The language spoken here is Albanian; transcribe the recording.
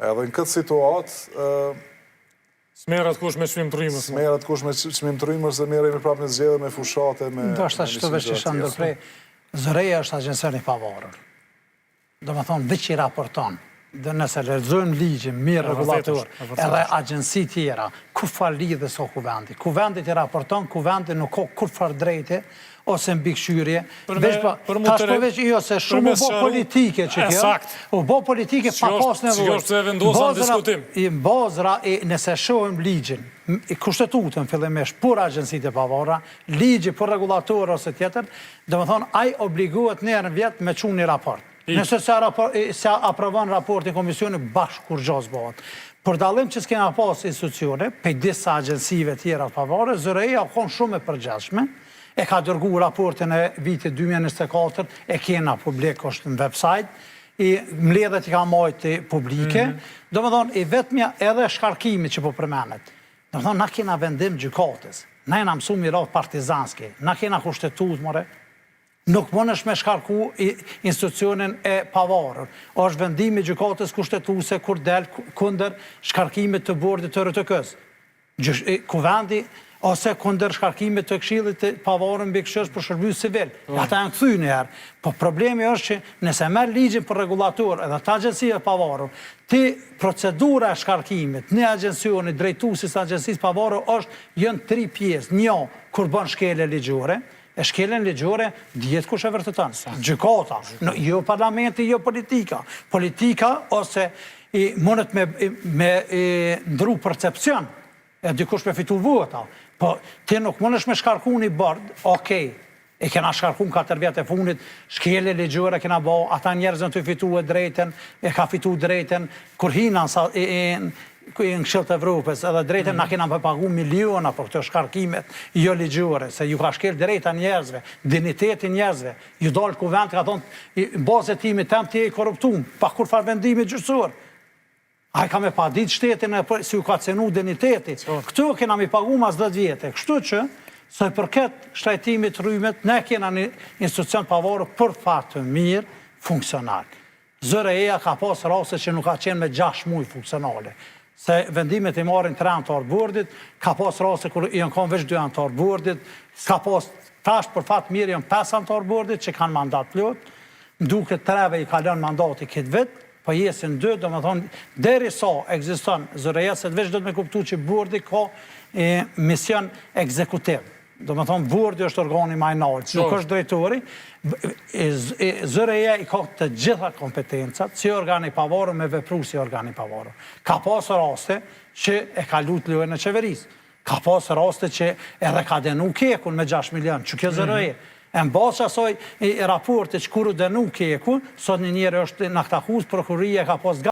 Edhe në këtë situatë, Smerat kush me çmim të rrymës. smerat kush me çmim të rrymës dhe merremi prapë në zgjedhje me fushate, me... Do është ashtu veç që isha ndërprej, Zëreja është agjension i pavarur. Do më thonë, veç i raporton, dhe nëse lexojmë ligjin, mirë regulator, edhe agjensi tjera, ku fa lidhës o kuvendi. Kuvendit i raporton, kuvendi nuk ka kur far drejti, ose mbikëqyrje. Tash përveç jo se shumë u bo politike që kjo, u bo politike pa pas nevojë. Që është e vendosur në diskutim. I bazra, nëse shohim ligjin, kushtetutën fillimisht për agjensitë e pavarura, ligji për regulator ose tjetër, do më thonë, ai obligohet njerë në vjetë me çunë një raport. Nëse se aprovon raportin komisioni, bashkë kur gjos bëhet. Për dallim që s'kena pas institucione, pe disa agjensive tjera pavarure, Zëreja konë shumë e përgjithshme, e ka dërgu raportin e vitit 2024, e kena publik është në website, i mbledhet i ka majtë publike, do më thonë, i vetëmja edhe shkarkimi që po përmenet. Do më thonë, na kena vendim gjykatës, na jena mësu mirat partizanski, na kena kushtetut, more, nuk mund është me shkarku institucionin e pavarur. Është vendimi gjykatës kushtetuse kur del kunder shkarkimit të bordit të RTK-s. Kuvendi ose kunder shkarkimit të Këshillit të pavarur mbi këshillës për shërbim civil. Ata janë kthy një herë. Po problemi është që nëse merr ligjin për regulator edhe të agjensive pavarur, ti procedura e shkarkimit në agjensioni drejtuesit të agjencisë pavarur është janë 3 pjesë. Një, kur bën shkelje ligjore, e shkeljen ligjore dihet kush e vërteton. Gjykata, jo parlamenti, jo politika. Politika ose mundet me ndru percepcion, e dikush me fitu vota. Po, ti nuk mundesh me shkarku një bord, okej, e kena shkarku në 4 vjetë e funit, shkelje ligjore kena bo, ata njerëzën të fitu e drejten, e ka fitu drejten, kur hina në Këshillit të Evropës, edhe drejten na kena pagu miliona për këto shkarkimet jo ligjore, se ju ka shkel drejta njerëzve, dignitetin njerëzve, ju dalë kuvend ka thonë, bazë e timit tem ti e korruptum, pa kur far vendimi gjyqësor. A i ka me pa ditë shtetin si ju ka cenu digniteti. Këtu kena mi pagu mas 10 vjetë. Kështu që, se përket shtrajtimit rrymet, ne kena një institucion pavarur për fat të mirë, funksional. Zëreja ka pas raste që nuk ka qenë me 6 muaj funksionale. Se vendimet i marrin 3 antar bordit, ka pas raste kur janë kanë veç 2 antar bordit, ka pas tash për fat mirë janë 5 antar bordit që kanë mandat plot, duket 3-ve i ka lënë mandati këtë vit, po jesin 2, do më thonë, deri sa ekziston Zëreja, se veç do të me kuptu që bordi ka mision ekzekutiv. Do më thonë, bordi është organi ma i naltë, nuk është drejtori. Zëreja i ka të gjitha kompetencat, si organi pavarur me vepru si organi pavarur. Ka pas raste që e ka lut lojën e qeverisë. Ka pas raste që edhe ka denu kekun me 6 milion, që kjo Zëreja. E në basë asoj raporte që kuru denu kekun, sot një njëre është në këtë akuzë, prokuria ka pas